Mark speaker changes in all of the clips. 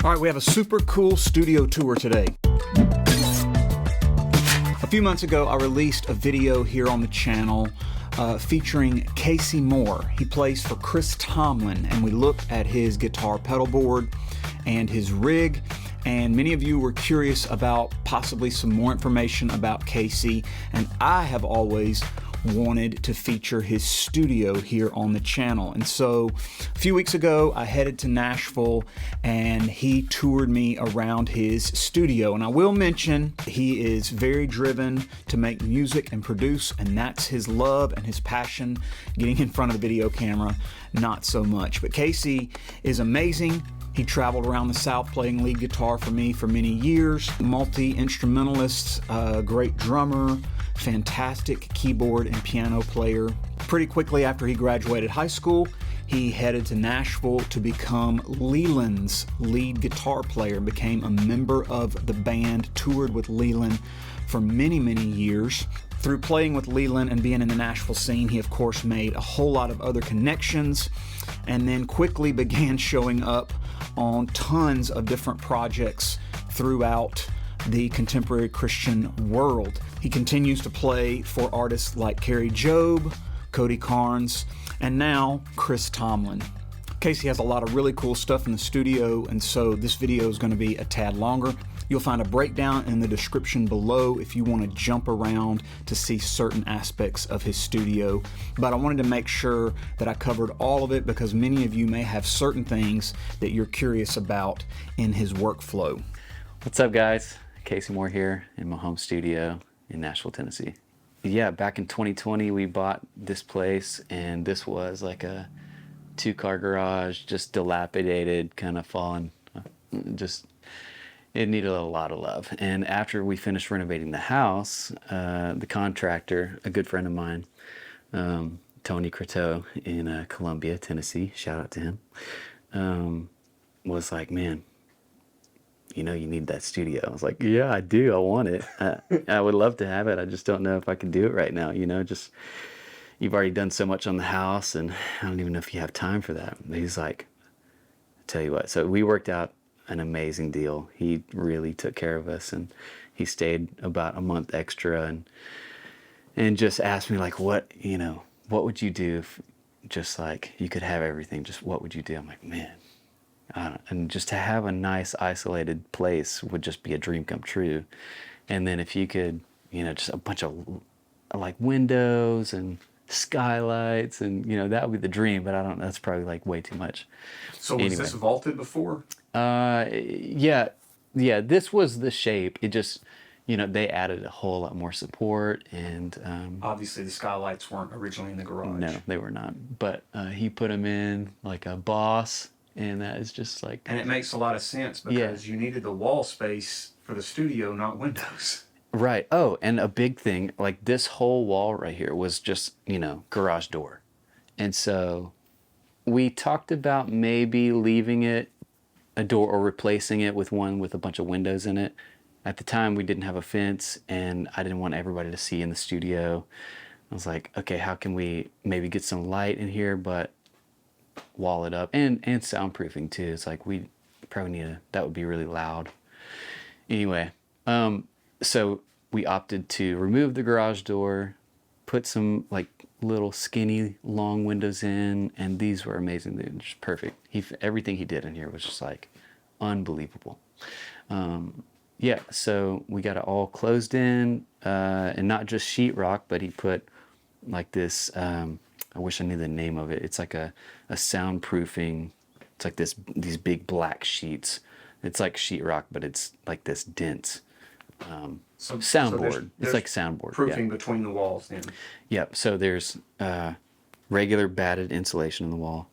Speaker 1: All right, we have a super cool studio tour today. A few months ago, I released a video here on the channel featuring Casey Moore. He plays for Chris Tomlin, and we looked at his guitar pedal board and his rig, and many of you were curious about possibly some more information about Casey, and I have always wanted to feature his studio here on the channel. And so a few weeks ago I headed to Nashville and he toured me around his studio. And I will mention he is very driven to make music and produce, and that's his love and his passion. Getting in front of the video camera, not so much. But Casey is amazing. He traveled around the South playing lead guitar for me for many years. Multi-instrumentalist, great drummer, fantastic keyboard and piano player. Pretty quickly after he graduated high school, he headed to Nashville to become Leeland's lead guitar player and became a member of the band, toured with Leeland for many, many years. Through playing with Leeland and being in the Nashville scene, he of course made a whole lot of other connections and then quickly began showing up on tons of different projects throughout the contemporary Christian world. He continues to play for artists like Kari Jobe, Cody Carnes, and now Chris Tomlin. Casey has a lot of really cool stuff in the studio, and so this video is going to be a tad longer. You'll find a breakdown in the description below if you want to jump around to see certain aspects of his studio. But I wanted to make sure that I covered all of it because many of you may have certain things that you're curious about in his workflow.
Speaker 2: What's up, guys? Casey Moore here in my home studio in Nashville, Tennessee. Yeah, back in 2020 we bought this place, and this was like a two-car garage, just dilapidated, kind of fallen, just it needed a lot of love. And after we finished renovating the house, the contractor, a good friend of mine, Tony Croteau in Columbia, Tennessee, shout out to him, was like, man, you know, you need that studio. I was like, yeah, I do. I want it. I would love to have it. I just don't know if I can do it right now. You know, just, you've already done so much on the house, and I don't even know if you have time for that. And he's like, I tell you what. So we worked out an amazing deal. He really took care of us, and he stayed about a month extra and just asked me, like, what, you know, what would you do if just like you could have everything? Just what would you do? I'm like, man. And just to have a nice isolated place would just be a dream come true. And then if you could, you know, just a bunch of like windows and skylights, and you know, that would be the dream, but I don't know, that's probably like way too much.
Speaker 1: So was this vaulted before?
Speaker 2: Yeah, this was the shape. It just, you know, they added a whole lot more support, and
Speaker 1: obviously the skylights weren't originally in the garage.
Speaker 2: No, they were not. But he put them in like a boss. And that is just like...
Speaker 1: And it makes a lot of sense because you needed the wall space for the studio, not windows.
Speaker 2: Right. Oh, and a big thing, like this whole wall right here was just, you know, garage door. And so we talked about maybe leaving it a door or replacing it with one with a bunch of windows in it. At the time, we didn't have a fence, and I didn't want everybody to see in the studio. I was like, okay, how can we maybe get some light in here, but wall it up, and soundproofing too. It's like we probably need that would be really loud. Anyway, so we opted to remove the garage door, put some like little skinny long windows in, and these were amazing. They were just perfect. Everything he did in here was just like unbelievable. Yeah, so we got it all closed in, and not just sheetrock, but he put like this, I wish I knew the name of it. It's like a soundproofing, it's like these big black sheets. It's like sheetrock, but it's like this dense soundboard.
Speaker 1: So
Speaker 2: it's like soundboard.
Speaker 1: Proofing between the walls then.
Speaker 2: Yep, so there's regular batted insulation in the wall.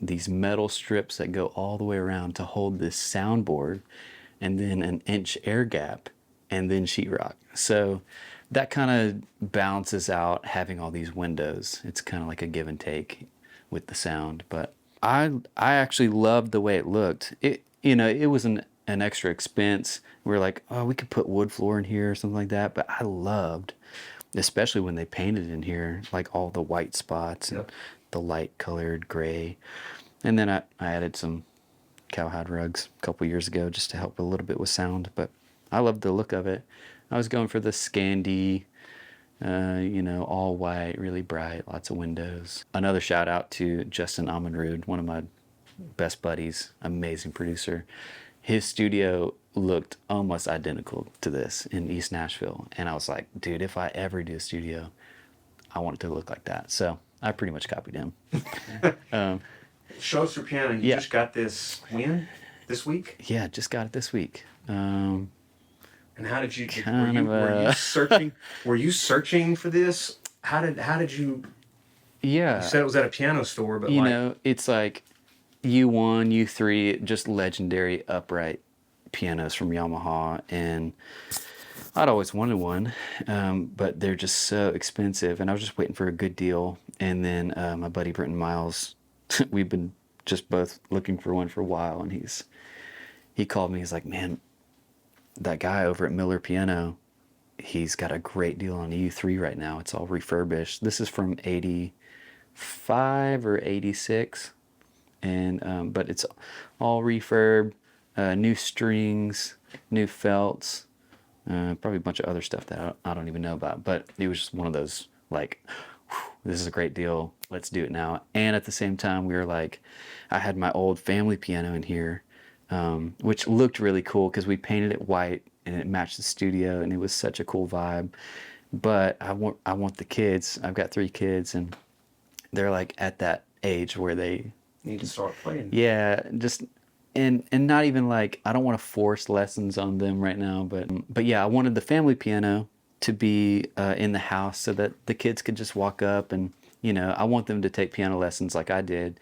Speaker 2: These metal strips that go all the way around to hold this soundboard, and then an inch air gap, and then sheetrock. So that kind of balances out having all these windows. It's kind of like a give and take with the sound. But I actually loved the way it looked. It, you know, it was an extra expense. We were like, oh, we could put wood floor in here or something like that. But I loved, especially when they painted in here, like all the white spots and the light colored gray. And then I added some cowhide rugs a couple years ago just to help a little bit with sound, but I love the look of it. I was going for the Scandi, all white, really bright, lots of windows. Another shout out to Justin Amanrud, one of my best buddies, amazing producer. His studio looked almost identical to this in East Nashville. And I was like, dude, if I ever do a studio, I want it to look like that. So I pretty much copied him.
Speaker 1: Show us your piano. You just got this when? This week?
Speaker 2: Yeah, just got it this week.
Speaker 1: And how did you were you searching? Were you searching for this? How did you?
Speaker 2: Yeah.
Speaker 1: You said it was at a piano store, but
Speaker 2: it's like U1, U3, just legendary upright pianos from Yamaha, and I'd always wanted one, but they're just so expensive, and I was just waiting for a good deal. And then my buddy Brenton Miles, we've been just both looking for one for a while, and he called me. He's like, man, that guy over at Miller Piano, he's got a great deal on U3 right now. It's all refurbished. This is from 85 or 86, and but it's all refurb, new strings, new felts, probably a bunch of other stuff that I don't even know about. But it was just one of those, like, this is a great deal, let's do it now. And at the same time, we were like, I had my old family piano in here, which looked really cool because we painted it white and it matched the studio, and it was such a cool vibe. But I want the kids. I've got 3 kids, and they're like at that age where they
Speaker 1: need to start playing.
Speaker 2: Yeah, just and not even like, I don't want to force lessons on them right now, but yeah, I wanted the family piano to be in the house so that the kids could just walk up, and I want them to take piano lessons like I did,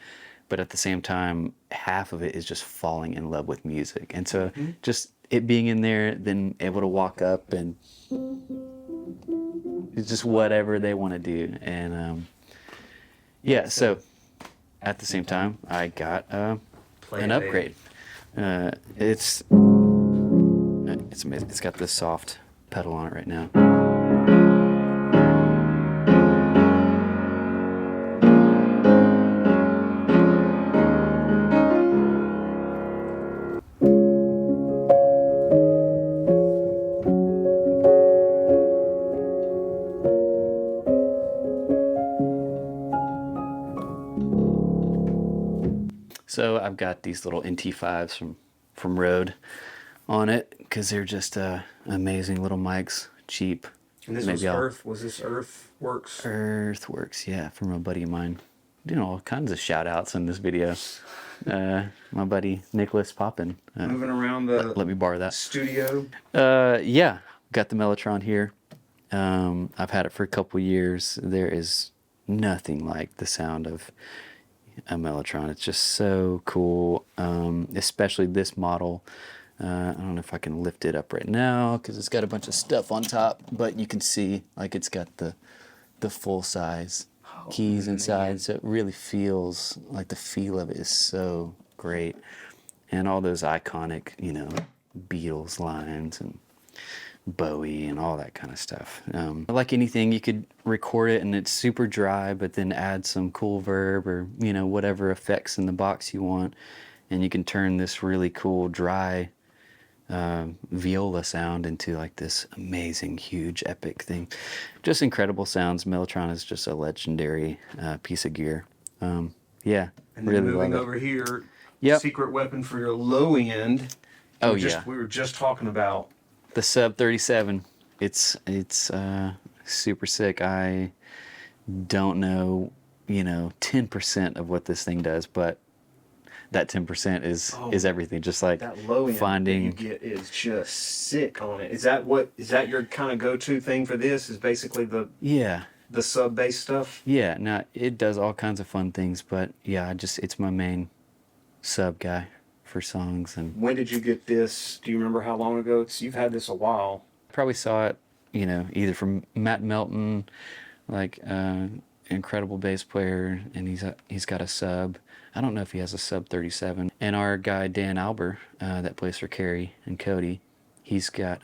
Speaker 2: but at the same time, half of it is just falling in love with music. And so just it being in there, then able to walk up and it's just whatever they want to do. And so at the same time, I got an upgrade. It's amazing. It's got this soft pedal on it right now. So I've got these little NT5s from Rode on it because they're just amazing little mics, cheap.
Speaker 1: And this was Earthworks?
Speaker 2: Earthworks, yeah, from a buddy of mine. Doing all kinds of shout outs in this video. My buddy Nicholas Poppin.
Speaker 1: Moving around the
Speaker 2: let me borrow that
Speaker 1: studio.
Speaker 2: Yeah, got the Mellotron here. I've had it for a couple years. There is nothing like the sound of a Mellotron. It's just so cool, especially this model. I don't know if I can lift it up right now because it's got a bunch of stuff on top, but you can see like it's got the full size keys inside, so it really feels like the feel of it is so great. And all those iconic, Beatles lines and Bowie and all that kind of stuff. Like anything, you could record it and it's super dry, but then add some cool verb or whatever effects in the box you want, and you can turn this really cool dry viola sound into like this amazing, huge, epic thing. Just incredible sounds. Mellotron is just a legendary piece of gear. Yeah,
Speaker 1: and then
Speaker 2: really
Speaker 1: moving
Speaker 2: love it.
Speaker 1: over here,
Speaker 2: Yep.
Speaker 1: secret weapon for your low end. We were just talking about
Speaker 2: the Sub37. It's super sick. I don't know, 10% of what this thing does, but that 10% is everything. Just like
Speaker 1: that low end
Speaker 2: finding
Speaker 1: that you get is just sick on it. Is that your kind of go-to thing for this? Is basically the sub bass stuff?
Speaker 2: Yeah, no, it does all kinds of fun things, but yeah, it's my main sub guy for songs. And
Speaker 1: when did you get this? Do you remember how long ago? You've had this a while.
Speaker 2: Probably saw it, either from Matt Melton, like incredible bass player, and he's got a sub. I don't know if he has a Sub37. And our guy Dan Alber, that plays for Kari and Cody, he's got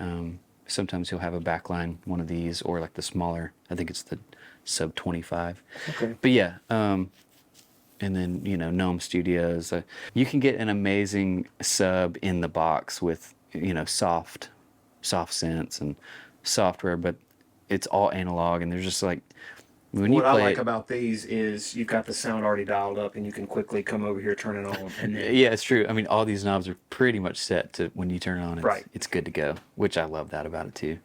Speaker 2: sometimes he'll have a backline, one of these, or like the smaller. I think it's the Sub25.
Speaker 1: Okay.
Speaker 2: But yeah, and then, you know, Gnome Studios. You can get an amazing sub in the box with, you know, soft synths and software, but it's all analog, and there's just like, when you
Speaker 3: What I
Speaker 2: play
Speaker 3: like
Speaker 2: it,
Speaker 3: about these is you've got the sound already dialed up, and you can quickly come over here, turn it on, and then
Speaker 2: yeah, it's true. I mean, all these knobs are pretty much set to when you turn it on,
Speaker 3: Right.
Speaker 2: it's good to go, which I love that about it too.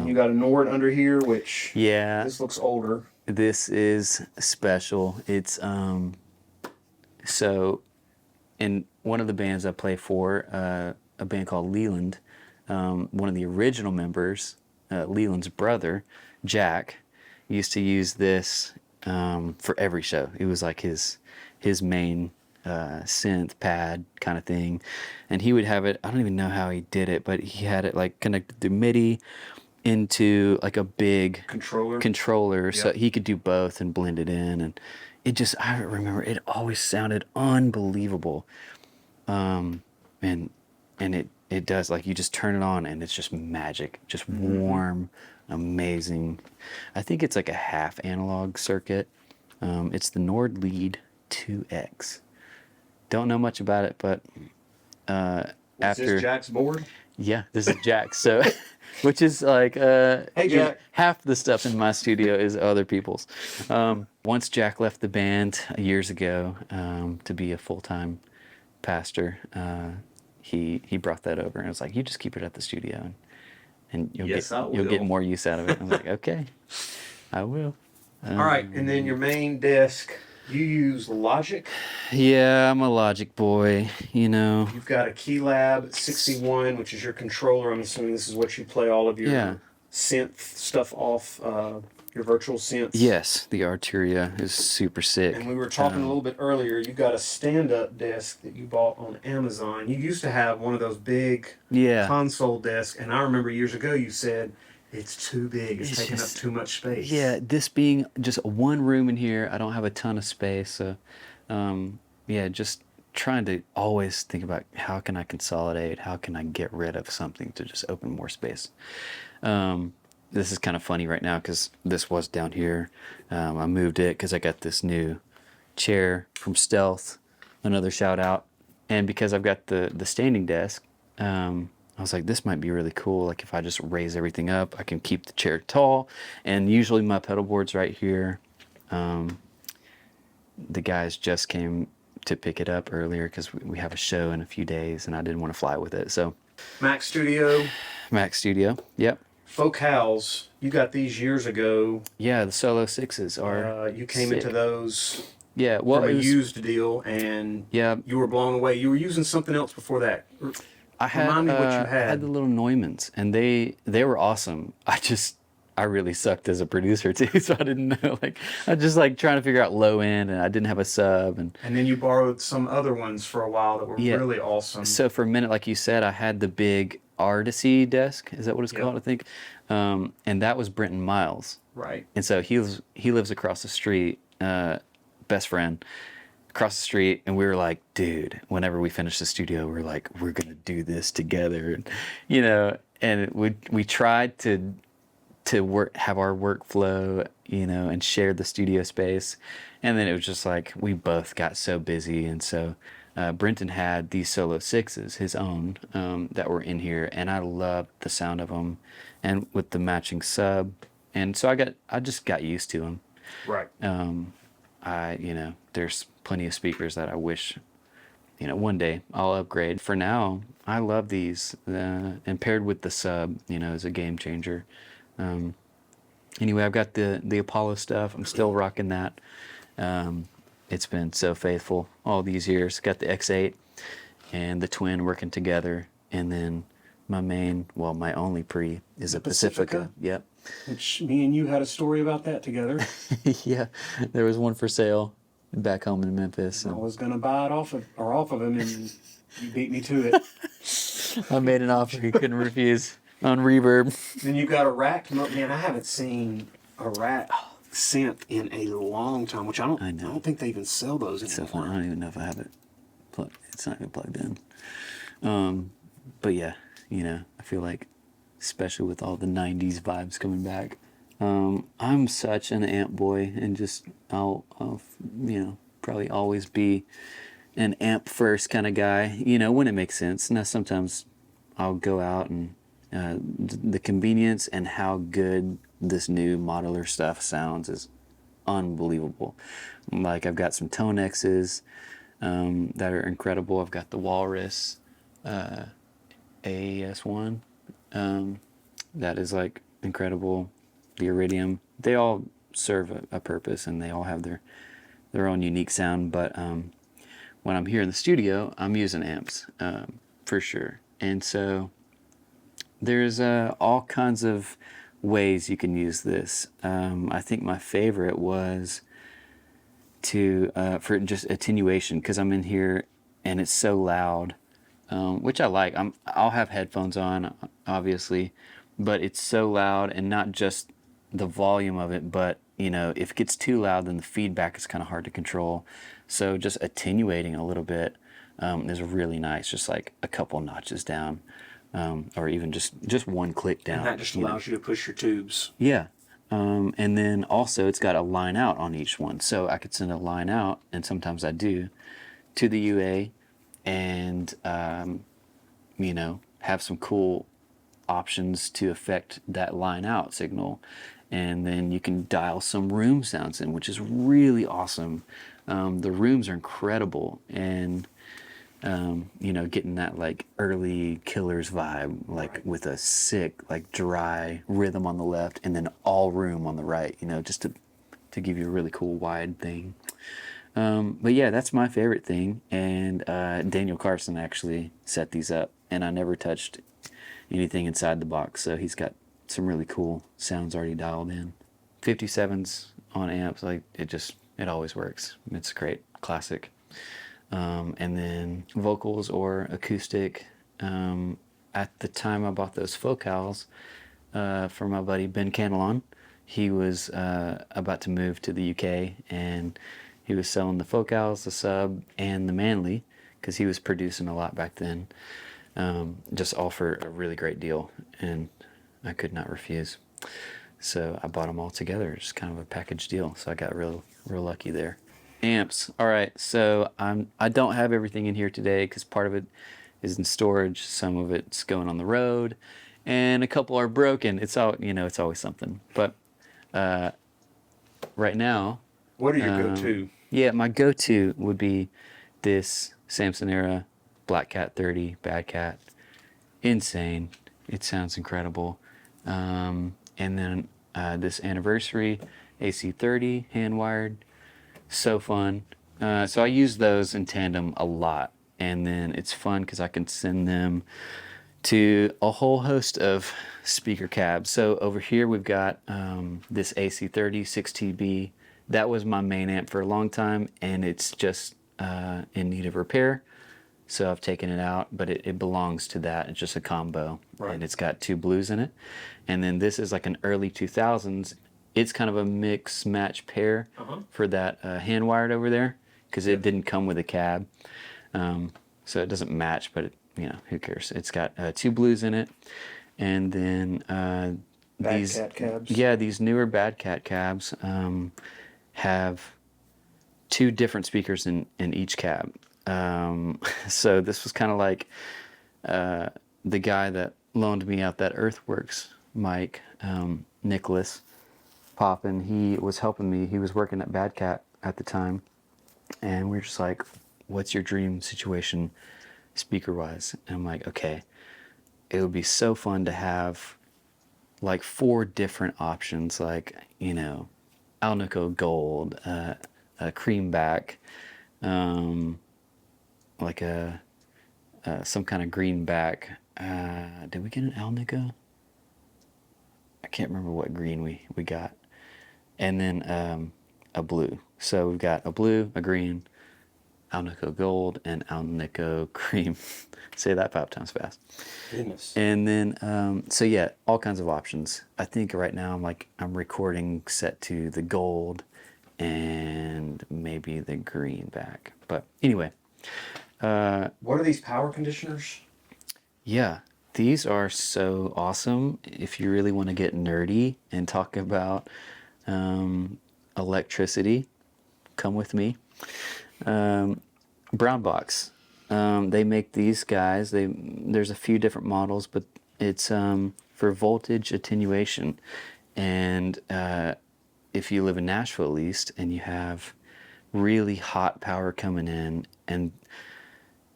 Speaker 3: you got a Nord under here, which
Speaker 2: Yeah,
Speaker 3: this looks older.
Speaker 2: this is special. It's so in one of the bands I play for, a band called Leeland, one of the original members, Leeland's brother, Jack, used to use this for every show. It was like his main synth pad kind of thing, and he would have it. I don't even know how he did it, but he had it like connected through MIDI into like a big controller, so he could do both and blend it in. And it just, I remember it always sounded unbelievable. And it does, like, you just turn it on and it's just magic, just warm, amazing. I think it's like a half analog circuit. It's the Nord Lead 2X. Don't know much about it, but
Speaker 3: Is
Speaker 2: after
Speaker 3: this Jack's board?
Speaker 2: yeah, this is Jack. So, which is like,
Speaker 3: Hey, Jack.
Speaker 2: half the stuff in my studio is other people's. Once Jack left the band years ago to be a full-time pastor, he brought that over and was like, "You just keep it at the studio, and you'll get more use out of it." I was like, "Okay, I will."
Speaker 3: All right, and then your main desk. You use Logic.
Speaker 2: Yeah, I'm a Logic boy, you know.
Speaker 3: You've got a Keylab 61, which is your controller. I'm assuming this is what you play all of your synth stuff off, your virtual synths.
Speaker 2: Yes, the Arturia is super sick.
Speaker 3: And we were talking a little bit earlier. You got a stand-up desk that you bought on Amazon. You used to have one of those big console desks, and I remember years ago you said, it's too big. It's taking up too much space.
Speaker 2: Yeah, this being just one room in here, I don't have a ton of space. So, just trying to always think about how can I consolidate? How can I get rid of something to just open more space? This is kind of funny right now because this was down here. I moved it because I got this new chair from Stealth. Another shout out. And because I've got the standing desk, I was like, this might be really cool. Like if I just raise everything up, I can keep the chair tall. And usually my pedal board's right here. The guys just came to pick it up earlier because we have a show in a few days and I didn't want to fly with it. So
Speaker 3: Mac Studio.
Speaker 2: Yep.
Speaker 3: Focals, you got these years ago.
Speaker 2: Yeah, the Solo 6s are
Speaker 3: you came
Speaker 2: sick.
Speaker 3: into those
Speaker 2: well,
Speaker 3: from a used deal, and you were blown away. You were using something else before that. Remind me what you had.
Speaker 2: I had the little Neumanns, and they were awesome. I really sucked as a producer too, so I didn't know. Like I was just like trying to figure out low end, and I didn't have a sub. And
Speaker 3: then you borrowed some other ones for a while that were really awesome.
Speaker 2: So for a minute, like you said, I had the big Artisy desk. Is that what it's called? I think. And that was Brenton Miles.
Speaker 3: Right.
Speaker 2: And so he lives across the street. Best friend. Across the street, and we were like, dude, whenever we finish the studio, we're like, we're gonna do this together, and you know, and we tried to have our workflow, you know, and share the studio space, and then it was just like we both got so busy, and so Brenton had these Solo 6s, his own, that were in here, and I loved the sound of them, and with the matching sub, and so I just got used to them.
Speaker 3: Right.
Speaker 2: There's plenty of speakers that I wish, one day I'll upgrade. For now, I love these, and paired with the sub, is a game changer. Anyway, I've got the Apollo stuff. I'm still rocking that. It's been so faithful all these years. Got the X8 and the Twin working together, and then my only pre is a Pacifica. Yep.
Speaker 3: Which me and you had a story about that together.
Speaker 2: Yeah, there was one for sale back home in Memphis.
Speaker 3: I was gonna buy it off of him, and you beat me to it.
Speaker 2: I made an offer he couldn't refuse on Reverb.
Speaker 3: Then you got a racked. Man, I haven't seen a rack synth in a long time. Which I don't think they even sell those anymore.
Speaker 2: So I don't even know if I have it plugged. It's not even plugged in. But yeah, I feel like, especially with all the 90s vibes coming back, I'm such an amp boy, and just I'll probably always be an amp first kind of guy, you know, when it makes sense. Now sometimes I'll go out and the convenience and how good this new modular stuff sounds is unbelievable. Like I've got some Tone X's that are incredible. I've got the Walrus AES1 that is like incredible. The Iridium, they all serve a purpose and they all have their own unique sound. But when I'm here in the studio, I'm using amps for sure. And so there's all kinds of ways you can use this. I think my favorite was for just attenuation, because I'm in here and it's so loud, which I like. I'll have headphones on, obviously, but it's so loud, and not just the volume of it, but you know, if it gets too loud, then the feedback is kind of hard to control. So just attenuating a little bit is really nice, just like a couple notches down, or even just one click down.
Speaker 3: And that just allows you to push your tubes.
Speaker 2: Yeah. And then also it's got a line out on each one. So I could send a line out, and sometimes I do, to the UA, and you know, have some cool options to affect that line out signal. And then you can dial some room sounds in, which is really awesome. The rooms are incredible, and you know, getting that like early Killers vibe, like right, with a sick, like dry rhythm on the left, and then all room on the right, you know, just to give you a really cool wide thing. But yeah, that's my favorite thing. And Daniel Carson actually set these up, and I never touched anything inside the box, so he's got some really cool sounds already dialed in. 57s on amps, like it always works. It's great, classic. And then vocals or acoustic. At the time I bought those Focals for my buddy Ben Canelon, he was about to move to the UK, and he was selling the Focals, the Sub, and the Manly, because he was producing a lot back then, just all for a really great deal, and I could not refuse. So I bought them all together, just kind of a package deal. So I got real lucky there. Amps. All right, so I don't have everything in here today because part of it is in storage, some of it's going on the road, and a couple are broken. It's all, you know, it's always something. But right now,
Speaker 3: what are your go-to?
Speaker 2: Yeah, my go-to would be this Samson era Black Cat 30 Bad Cat. Insane. It sounds incredible. And then this Anniversary AC30 hand-wired. So fun. So I use those in tandem a lot, and then it's fun because I can send them to a whole host of speaker cabs. So over here we've got this AC30 6TB. That was my main amp for a long time, and it's just in need of repair. So I've taken it out, but it belongs to that. It's just a combo, right, and it's got 2 blues in it. And then this is like an early 2000s. It's kind of a mix match pair for that hand wired over there, because it didn't come with a cab, so it doesn't match. But you know, who cares? It's got 2 blues in it, and then
Speaker 3: Bad Cat cabs.
Speaker 2: Yeah, these newer Bad Cat cabs have 2 different speakers in each cab. So this was kind of like the guy that loaned me out that Earthworks mic, Nicholas Poppin. He was helping me. He was working at Bad Cat at the time, and we were just like, what's your dream situation speaker wise? And I'm like, okay, it would be so fun to have like 4 different options, like, you know, Alnico Gold, a Creamback, like some kind of greenback. Did we get an Alnico? I can't remember what green we got. And then a blue. So we've got a blue, a green, Alnico Gold, and Alnico Cream. Say that 5 times fast.
Speaker 3: Goodness.
Speaker 2: And then, so yeah, all kinds of options. I think right now I'm recording set to the gold and maybe the greenback. But anyway.
Speaker 3: What are these power conditioners?
Speaker 2: Yeah, these are so awesome if you really want to get nerdy and talk about electricity. Come with me. Brown Box. They make these guys. There's a few different models, but it's for voltage attenuation. And if you live in Nashville, at least, and you have really hot power coming in, and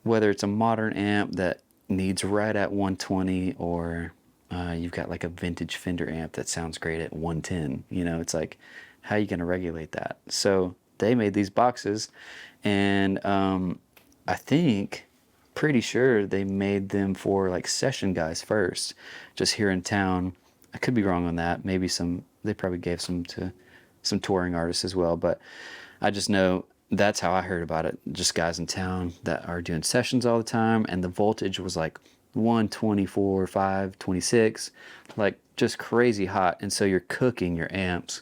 Speaker 2: whether it's a modern amp that needs right at 120, or you've got like a vintage Fender amp that sounds great at 110, it's like, how are you going to regulate that? So they made these boxes, and pretty sure they made them for like session guys first, just here in town. I could be wrong on that. Maybe they probably gave some to some touring artists as well, but I just know that's how I heard about it. Just guys in town that are doing sessions all the time, and the voltage was like 124, 5, 26, like just crazy hot. And so you're cooking your amps.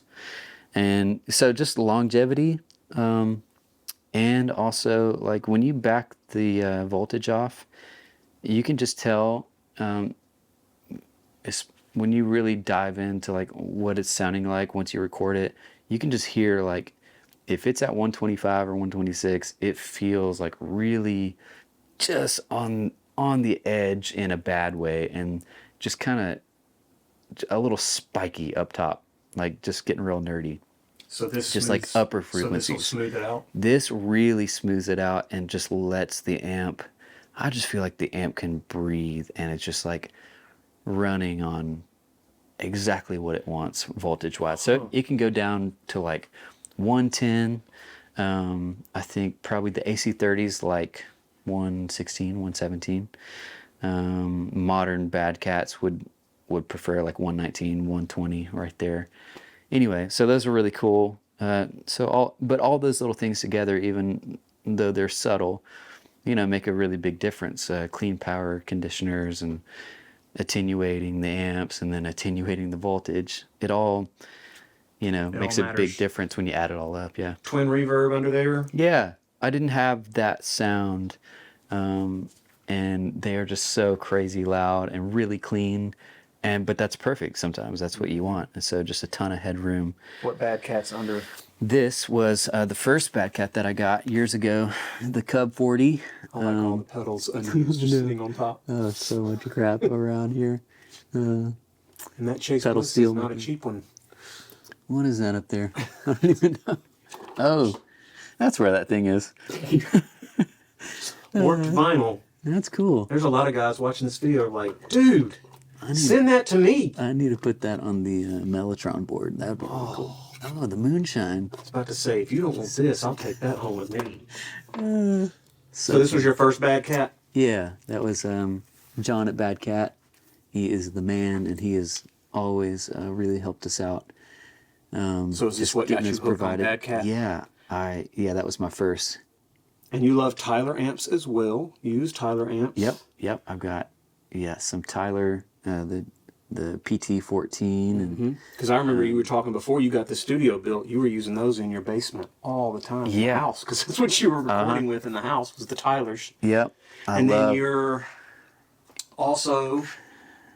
Speaker 2: And so just longevity, and also like when you back the voltage off, you can just tell, when you really dive into like what it's sounding like once you record it, you can just hear like if it's at 125 or 126, it feels like really just on the edge in a bad way, and just kind of a little spiky up top, like just getting real nerdy.
Speaker 3: So this
Speaker 2: just like upper frequencies.
Speaker 3: So this will smooth it out?
Speaker 2: This really smooths it out and just lets the amp, I just feel like the amp can breathe, and it's just like running on exactly what it wants voltage wise. So it can go down to like 110. I think probably the AC30s like 116, 117. Modern bad cats would prefer like 119, 120 right there. Anyway, so those are really cool. All those little things together, even though they're subtle, make a really big difference. Clean power conditioners and attenuating the amps, and then attenuating the voltage. It all, makes a big difference when you add it all up. Yeah.
Speaker 3: Twin reverb under there.
Speaker 2: Yeah, I didn't have that sound, and they are just so crazy loud and really clean. But that's perfect. Sometimes that's what you want. And so just a ton of headroom.
Speaker 3: What bad cat's under?
Speaker 2: This was the first bad cat that I got years ago, the Cub 40.
Speaker 3: I like all the pedals under just sitting on top.
Speaker 2: Oh, so much crap around here.
Speaker 3: And that Chase
Speaker 2: pedal
Speaker 3: Bliss
Speaker 2: steel
Speaker 3: is not a cheap one.
Speaker 2: What is that up there? I don't even know. Oh, that's where that thing is.
Speaker 3: Warped vinyl.
Speaker 2: That's cool.
Speaker 3: There's a lot of guys watching this video like, dude, send that to me.
Speaker 2: I need to put that on the Mellotron board. That would be really cool. Oh, the moonshine.
Speaker 3: I was about to say, if you don't want this, I'll take that home with me. So this was your first bad cat?
Speaker 2: Yeah, that was John at Bad Cat. He is the man, and he has always really helped us out.
Speaker 3: So is this what got you hooked on Bad Cat?
Speaker 2: Yeah, that was my first.
Speaker 3: And you love Tyler amps as well. You use Tyler amps.
Speaker 2: Yep. I've got some Tyler, the PT14, and
Speaker 3: because I remember you were talking before you got the studio built. You were using those in your basement all the time in the house, because that's what you were recording with in the house, was the Tylers.
Speaker 2: Yep.
Speaker 3: Then you're also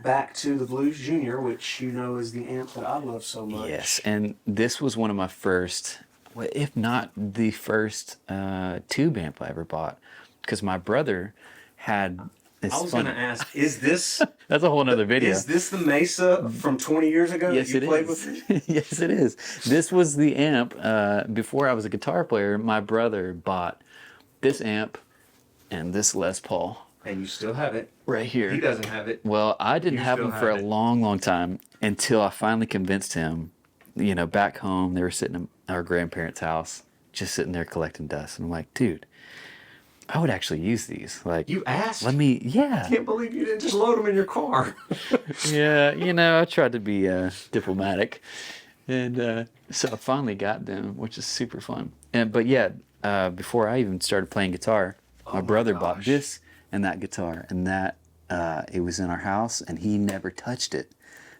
Speaker 3: back to the Blues Junior, which is the amp that I love so much.
Speaker 2: Yes, and this was one of my first, if not the first, tube amp I ever bought, because my brother had.
Speaker 3: I was going to ask, is this...
Speaker 2: That's a whole other video.
Speaker 3: Is this the Mesa from 20 years ago that you played with?
Speaker 2: Yes, it is. This was the amp. Before I was a guitar player, my brother bought this amp and this Les Paul.
Speaker 3: And you still have it.
Speaker 2: Right here.
Speaker 3: He doesn't have it.
Speaker 2: Well, I didn't have them for a long, long time, until I finally convinced him. Back home, they were sitting in our grandparents' house, just sitting there collecting dust. And I'm like, dude, I would actually use these. Like,
Speaker 3: you asked?
Speaker 2: Yeah.
Speaker 3: I can't believe you didn't just load them in your car.
Speaker 2: Yeah, I tried to be diplomatic. And so I finally got them, which is super fun. But before I even started playing guitar, my brother bought this and that guitar. And that, it was in our house, and he never touched it.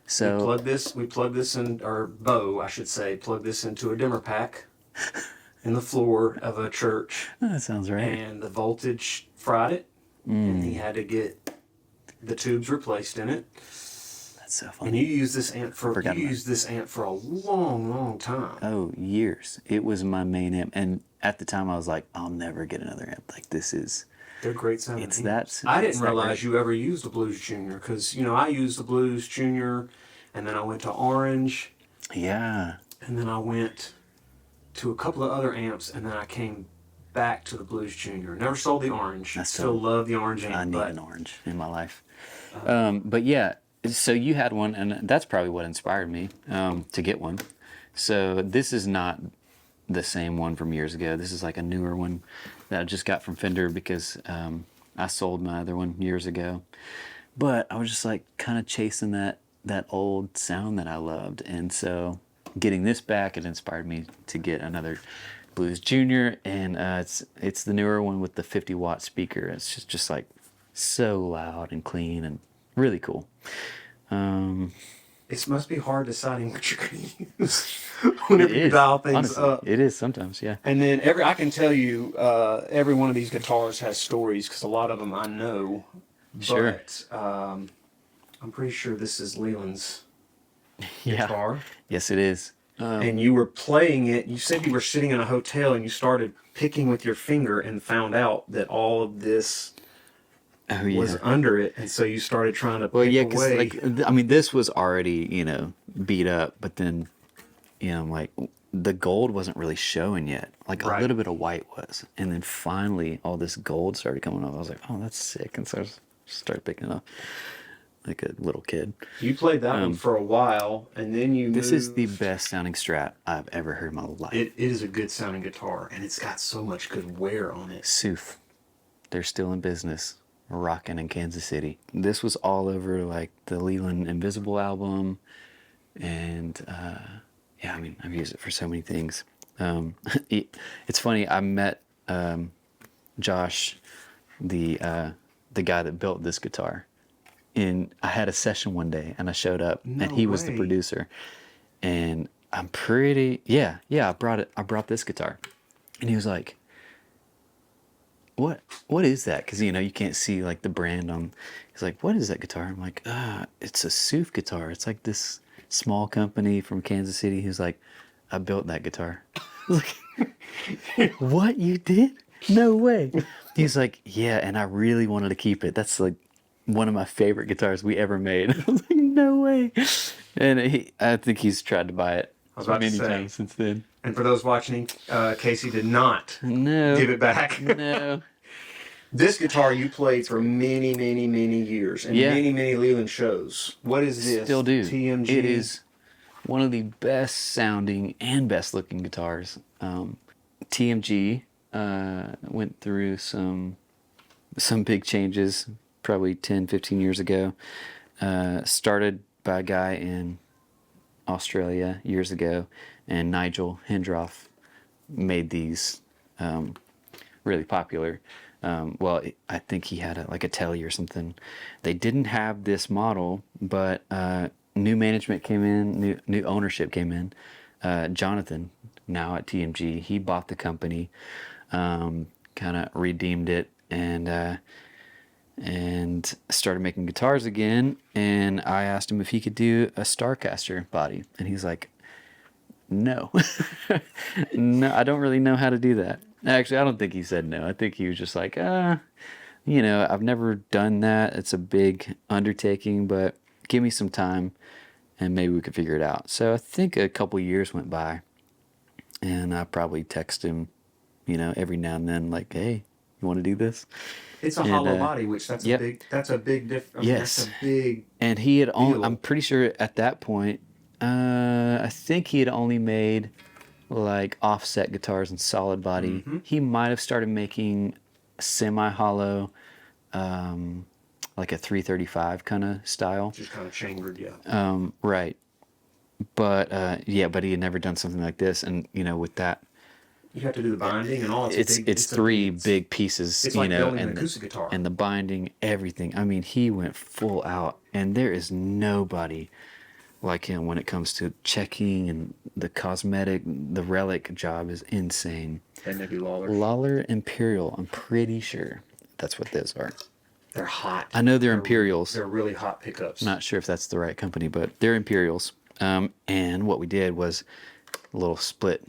Speaker 2: So
Speaker 3: we plugged this in, or Bo, I should say, plugged this into a dimmer pack in the floor of a church.
Speaker 2: Oh, that sounds right.
Speaker 3: And the voltage fried it, and he had to get the tubes replaced in it.
Speaker 2: That's so funny.
Speaker 3: And you used this amp for a long, long time.
Speaker 2: Oh, years. It was my main amp, and at the time I was like, I'll never get another amp. Like this is.
Speaker 3: They're great sounding.
Speaker 2: It's
Speaker 3: amps.
Speaker 2: that.
Speaker 3: I didn't realize you ever used a Blues Junior because I used the Blues Junior, and then I went to Orange.
Speaker 2: Yeah.
Speaker 3: And then I went to a couple of other amps, and then I came back to the Blues Junior. Never sold the Orange. I still love the Orange amp.
Speaker 2: I need an Orange in my life. But yeah, so you had one, and that's probably what inspired me to get one. So this is not the same one from years ago. This is like a newer one that I just got from Fender because I sold my other one years ago. But I was just like kind of chasing that old sound that I loved, and so getting this back, it inspired me to get another Blues Junior, and it's the newer one with the 50-watt speaker. It's just like so loud and clean and really cool.
Speaker 3: It must be hard deciding what you're going to use whenever you dial things
Speaker 2: honestly,
Speaker 3: up.
Speaker 2: It is sometimes, yeah.
Speaker 3: And then I can tell you, every one of these guitars has stories because a lot of them I know.
Speaker 2: Sure.
Speaker 3: But I'm pretty sure this is Leeland's guitar.
Speaker 2: Yes, it is.
Speaker 3: And you were playing it. You said you were sitting in a hotel and you started picking with your finger and found out that all of this was under it, and so you started trying to pick away.
Speaker 2: Like, I mean, this was already beat up, but then like the gold wasn't really showing yet. Like a little bit of white was, and then finally all this gold started coming off. I was like, oh, that's sick, and so I just started picking it up like a little kid.
Speaker 3: You played that one for a while, and then you
Speaker 2: This is the best sounding Strat I've ever heard in my life.
Speaker 3: It is a good sounding guitar, and it's got so much good wear on it.
Speaker 2: Sooth, they're still in business, rocking in Kansas City. This was all over like the Leeland Invisible album, and yeah, I mean, I've used it for so many things. It's funny, I met Josh, the guy that built this guitar. And I had a session one day, and I showed up, and he was the producer. And I'm pretty, I brought this guitar, and he was like, "What is that?" Because you can't see like the brand on. He's like, "What is that guitar?" I'm like, it's a Sooth guitar. It's like this small company from Kansas City." He's like, "I built that guitar." I was like, "What, you did? No way." He's like, "Yeah, and I really wanted to keep it. That's like one of my favorite guitars we ever made." I was like, "No way." And I think he's tried to buy it many times since then.
Speaker 3: And for those watching, Casey did not give it back.
Speaker 2: No.
Speaker 3: This guitar you played for many, many, many years, and many, many Leeland shows. What is this?
Speaker 2: Still do.
Speaker 3: TMG?
Speaker 2: It is one of the best sounding and best looking guitars. TMG went through some big changes probably 10, 15 years ago. Started by a guy in Australia years ago, and Nigel Hendroff made these really popular. Well, I think he had a telly or something. They didn't have this model, but new management came in, new ownership came in. Jonathan, now at TMG, he bought the company, kind of redeemed it, and started making guitars again. And I asked him if he could do a Starcaster body, and he's like, "No, no, I don't really know how to do that." Actually, I don't think he said no. I think he was just like, I've never done that. It's a big undertaking, but give me some time and maybe we could figure it out. So I think a couple years went by, and I probably text him, every now and then, like, "Hey, you want to do this?"
Speaker 3: It's a hollow body, which that's a big difference.
Speaker 2: Yes.
Speaker 3: That's a big
Speaker 2: And he had only,
Speaker 3: deal.
Speaker 2: I'm pretty sure at that point, I think he had only made like offset guitars and solid body.
Speaker 3: Mm-hmm.
Speaker 2: He might have started making semi-hollow, like a 335 kind of style.
Speaker 3: Just kind of chambered, yeah.
Speaker 2: Right. But but he had never done something like this, and with that,
Speaker 3: You have to do the binding and all.
Speaker 2: it's three big pieces,
Speaker 3: It's like building an
Speaker 2: and
Speaker 3: acoustic guitar.
Speaker 2: and the binding, everything. I mean, he went full out, and there is nobody like him when it comes to checking and the cosmetic. The relic job is insane.
Speaker 3: And maybe Lawler.
Speaker 2: Lawler Imperial, I'm pretty sure that's what those are.
Speaker 3: They're hot.
Speaker 2: I know they're Imperials.
Speaker 3: They're really hot pickups.
Speaker 2: Not sure if that's the right company, but they're Imperials. And what we did was a little split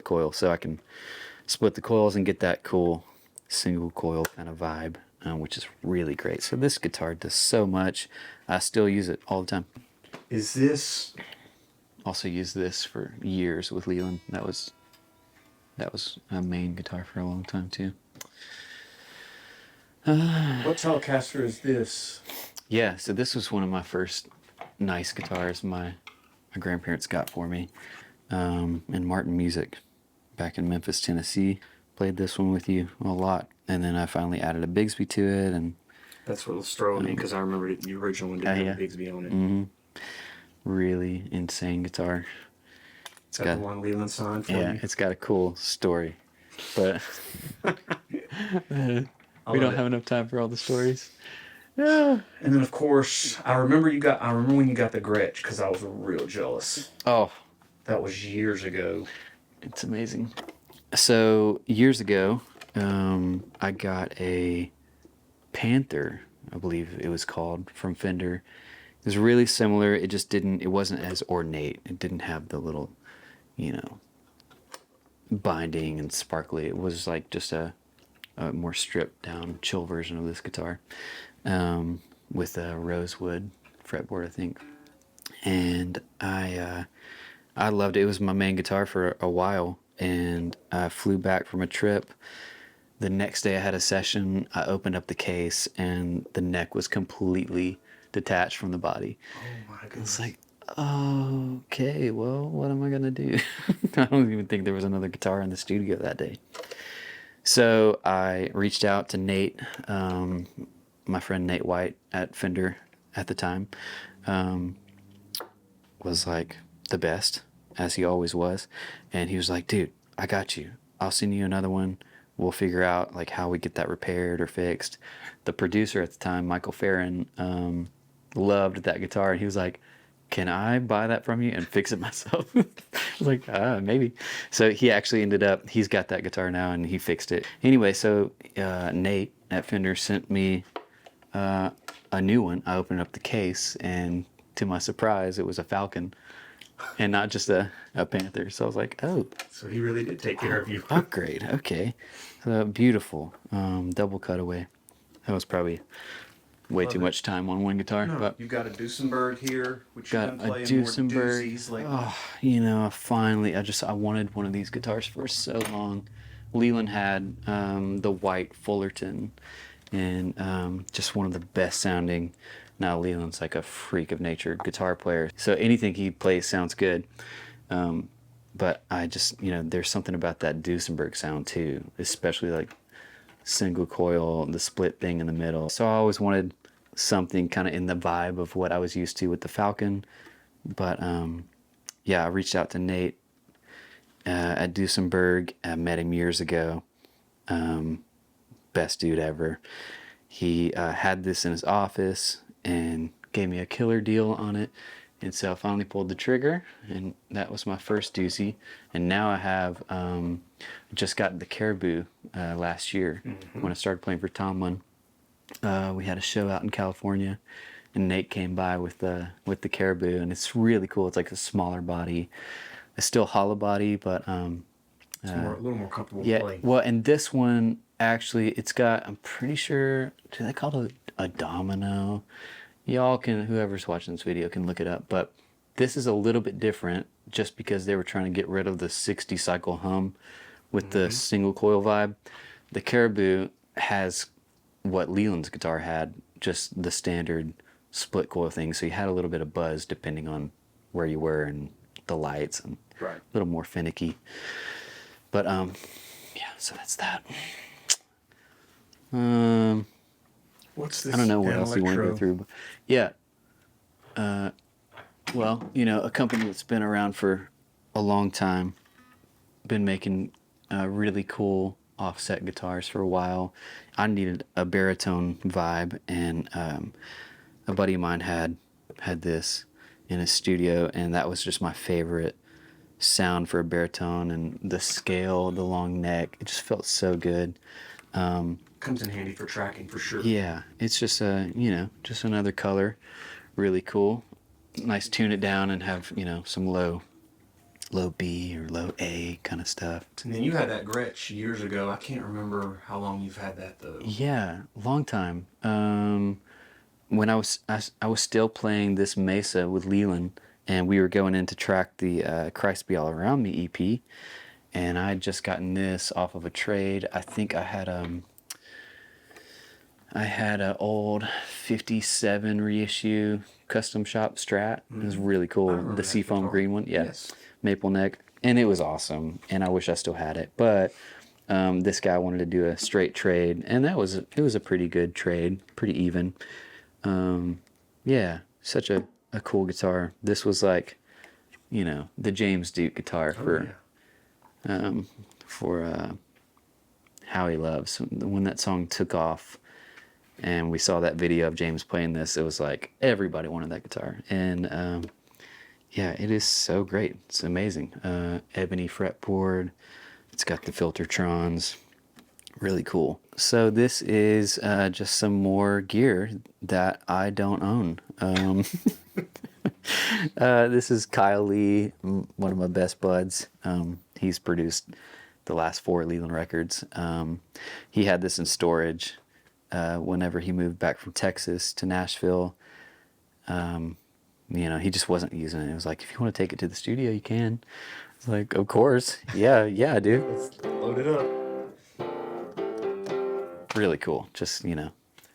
Speaker 2: coil, so I can split the coils and get that cool single coil kind of vibe, which is really great. So this guitar does so much. I still use it all the time.
Speaker 3: Is this...
Speaker 2: Also used this for years with Leeland. That was a main guitar for a long time too.
Speaker 3: What Telecaster is this?
Speaker 2: Yeah, so this was one of my first nice guitars my grandparents got for me, in Martin Music back in Memphis, Tennessee. Played this one with you a lot, and then I finally added a Bigsby to it, and
Speaker 3: that's what was throwing me, because I remember the original one didn't have a Bigsby on it.
Speaker 2: Mm-hmm. Really insane guitar.
Speaker 3: It's got the one Leeland signed for you.
Speaker 2: Yeah, it's got a cool story, but we don't have enough time for all the stories. Yeah.
Speaker 3: And then of course, I remember when you got the Gretsch, because I was real jealous.
Speaker 2: Oh,
Speaker 3: that was years ago.
Speaker 2: It's amazing. So years ago, I got a Panther, I believe it was called, from Fender. It was really similar. It wasn't as ornate. It didn't have the little, binding and sparkly. It was like just a more stripped down, chill version of this guitar, with a rosewood fretboard, I think. And I loved it. It was my main guitar for a while, and I flew back from a trip. The next day I had a session. I opened up the case, and the neck was completely detached from the body.
Speaker 3: Oh my goodness.
Speaker 2: It's like, okay, well, what am I gonna do? I don't even think there was another guitar in the studio that day. So I reached out to Nate, my friend Nate White at Fender at the time. Was like the best, as he always was, and he was like, dude, I got you. I'll send you another one. We'll figure out like how we get that repaired or fixed. The producer at the time, Michael Farron, loved that guitar, and he was like, can I buy that from you and fix it myself? I was like, maybe. So he actually he's got that guitar now, and he fixed it. Anyway, so Nate at Fender sent me a new one. I opened up the case, and to my surprise, it was a Falcon and not just a Panther. So I was like, oh.
Speaker 3: So he really did take care of you.
Speaker 2: Upgrade, okay. So beautiful, double cutaway. That was probably way too much time on one guitar.
Speaker 3: No,
Speaker 2: but
Speaker 3: you've got a Duesenberg here, which you've
Speaker 2: got
Speaker 3: been
Speaker 2: a
Speaker 3: playing
Speaker 2: Duesenberg.
Speaker 3: more doozies lately.
Speaker 2: Finally, I wanted one of these guitars for so long. Leeland had the white Fullerton, and just one of the best sounding. Now Leland's like a freak of nature guitar player, so anything he plays sounds good. But I just, there's something about that Duesenberg sound too, especially like single coil, the split thing in the middle. So I always wanted something kind of in the vibe of what I was used to with the Falcon. But I reached out to Nate at Duesenberg. I met him years ago. Best dude ever. He had this in his office and gave me a killer deal on it. And so I finally pulled the trigger, and that was my first doozy. And now I have just got the Caribou last year when I started playing for Tomlin. We had a show out in California, and Nate came by with the Caribou, and it's really cool. It's like a smaller body. It's still hollow body, but
Speaker 3: it's a little more comfortable playing.
Speaker 2: Well, and this one actually, it's got, I'm pretty sure, do they call it a domino? Y'all can, whoever's watching this video can look it up, but this is a little bit different just because they were trying to get rid of the 60 cycle hum with the single coil vibe. The Caribou has what Leland's guitar had, just the standard split coil thing, so you had a little bit of buzz depending on where you were and the lights, and a little more finicky. But so that's that.
Speaker 3: What's this?
Speaker 2: I don't know what else you want to go through. But yeah. Well, a company that's been around for a long time, been making really cool offset guitars for a while. I needed a baritone vibe, and a buddy of mine had this in his studio, and that was just my favorite sound for a baritone, and the scale, the long neck, it just felt so good.
Speaker 3: Comes in handy for tracking for sure.
Speaker 2: Yeah, it's just just another color, really cool. Nice tune it down and have some low low B or low A kind of stuff.
Speaker 3: And then you had that Gretsch years ago. I can't remember how long you've had that though.
Speaker 2: Yeah, long time. When I was still playing this Mesa with Leeland, and we were going in to track the Christ Be All Around Me EP, and I had just gotten this off of a trade. I think I had an old 57 reissue custom shop Strat. It was really cool. The seafoam green one. Yeah. Yes. Maple neck. And it was awesome. And I wish I still had it. But this guy wanted to do a straight trade. And it was a pretty good trade. Pretty even. Yeah. Such a cool guitar. This was like, you know, the James Duke guitar for How He Loves. When that song took off, and we saw that video of James playing this, it was like everybody wanted that guitar. And yeah, it is so great. It's amazing. Ebony fretboard. It's got the Filtertrons. Really cool. So this is just some more gear that I don't own. This is Kyle Lee, one of my best buds. He's produced the last 4 Leeland records. He had this in storage whenever he moved back from Texas to Nashville. You know, he just wasn't using it. It was like, if you want to take it to the studio, you can. It's like, of course. Yeah, dude.
Speaker 3: Let's load it up.
Speaker 2: Really cool. Just, you know,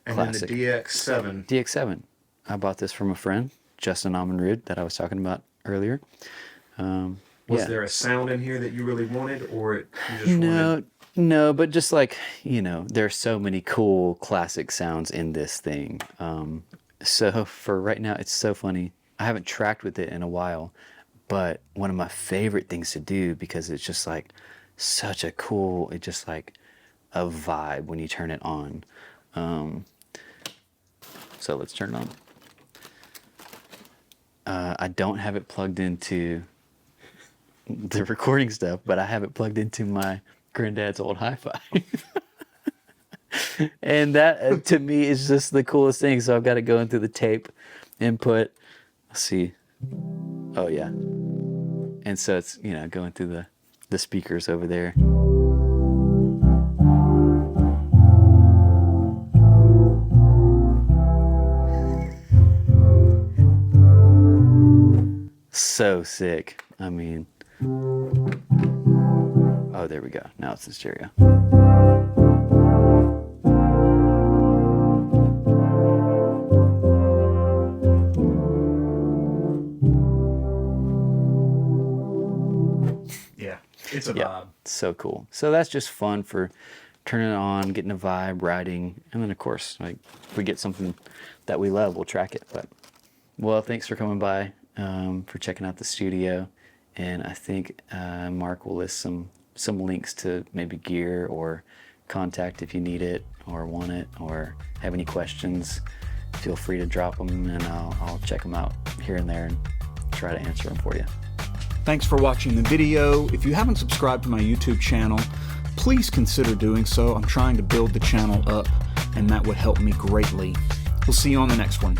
Speaker 3: and
Speaker 2: classic.
Speaker 3: then the DX7.
Speaker 2: DX7. I bought this from a friend, Justin Ammanrud, that I was talking about earlier.
Speaker 3: Was there a sound in here that you really wanted, or you just wanted...
Speaker 2: No, but just like, you know, there's so many cool classic sounds in this thing. So for right now, it's so funny. I haven't tracked with it in a while, but one of my favorite things to do, because it's just like such a cool, it's just like a vibe when you turn it on. So let's turn it on. I don't have it plugged into the recording stuff, but I have it plugged into my granddad's old hi-fi. And that to me is just the coolest thing. So I've got to go into the tape input. Let's see. Oh yeah. And so it's, you know, going through the speakers over there. So sick. I mean, oh, there we go. Now it's in stereo.
Speaker 3: Yeah, it's a vibe.
Speaker 2: So cool. So that's just fun for turning it on, getting a vibe, riding, and then of course, like, if we get something that we love, we'll track it. But well, thanks for coming by, for checking out the studio, and I think Mark will list some links to maybe gear or contact if you need it or want it or have any questions. Feel free to drop them, and I'll check them out here and there and try to answer them for you.
Speaker 1: Thanks for watching the video. If you haven't subscribed to my YouTube channel, please consider doing so. I'm trying to build the channel up, and that would help me greatly. We'll see you on the next one.